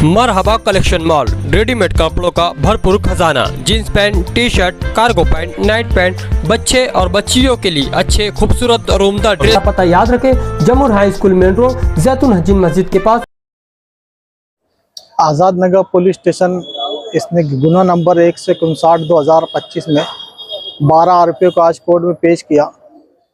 मरहबा collection mall, readymade कपड़ों का भरपूर खजाना, jeans pant, T shirt, cargo pant, night pant, बच्चे और बच्चियों के लिए अच्छे खूबसूरत और उम्दा ड्रेस। पता याद रखें, जमुर हाई स्कूल मेन रोड, जैतून हजीन मस्जिद के पास। आज़ाद नगर पुलिस स्टेशन इसने गुना नंबर 159/2025 में 12 आरोपियों को आज कोर्ट में पेश किया।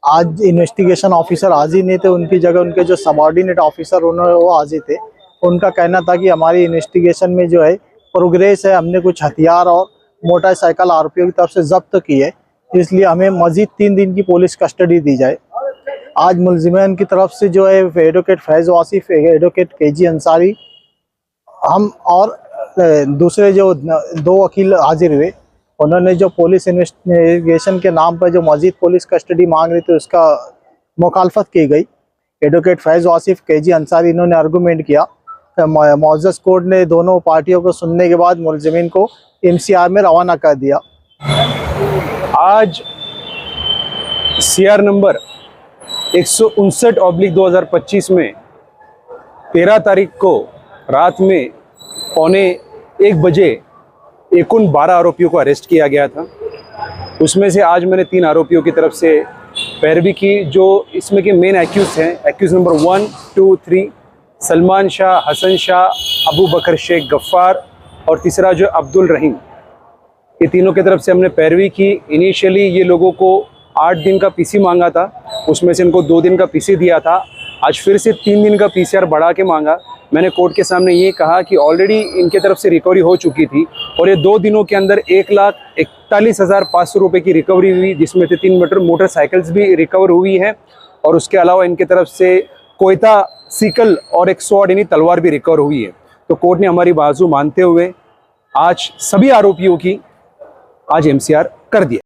आज इन्वेस्टिगेशन ऑफिसर हाजिर नहीं थे, उनकी जगह उनके जो सबऑर्डिनेट ऑफिसर उन्होंने वो हाजिर थे। उनका कहना था कि हमारी इन्वेस्टिगेशन में जो है प्रोग्रेस है, हमने कुछ हथियार और मोटरसाइकिल आरोपियों की तरफ से जब्त की है, इसलिए हमें मजीद 3 दिन की पुलिस कस्टडी दी जाए। आज मुलजिमैन की तरफ से जो है एडवोकेट फैज़ वासिफ, एडवोकेट केजी अंसारी, हम और दूसरे जो 2 वकील हाजिर हुए, उन्होंने जो पुलिस इन्वेस्टिगेशन के नाम पर जो मजीद पुलिस कस्टडी मांग रही थी उसका मुखालफत की गई। एडवोकेट फैज़ वासिफ, केजी अंसारी, इन्होंने आर्गूमेंट किया। मौजूदा कोर्ट ने दोनों पार्टियों को सुनने के बाद मुलजिमीन को MCR में रवाना कर दिया। आज CR नंबर 159/2025 में 13 तारीख को रात में 1:15 बजे कुल 12 आरोपियों को अरेस्ट किया गया था। उसमें से आज मैंने 3 आरोपियों की तरफ से पैरवी की, जो इसमें के मेन एक्यूज हैं। एक्यूज नंबर 1, 2, 3 सलमान शाह, हसन शाह, अबू बकर शेख गफ्फार और तीसरा जो अब्दुल रहीम। ये तीनों की तरफ से हमने पैरवी की। इनिशियली ये लोगों को 8 दिन का PC मांगा था, उसमें से इनको 2 दिन का PC दिया था। आज फिर से 3 दिन का PCR बढ़ा के मांगा। मैंने कोर्ट के सामने ये कहा कि ऑलरेडी इनके तरफ से रिकवरी हो चुकी थी और ये 2 दिनों के अंदर 1,41,500 रुपये की रिकवरी हुई, जिसमें से 3 मोटरसाइकिल्स भी रिकवर हुई है और उसके अलावा इनके तरफ से कोयता सीकल और एक स्वॉर्ड यानी तलवार भी रिकवर हुई है। तो कोर्ट ने हमारी बाजू मानते हुए आज सभी आरोपियों की आज MCR कर दिया।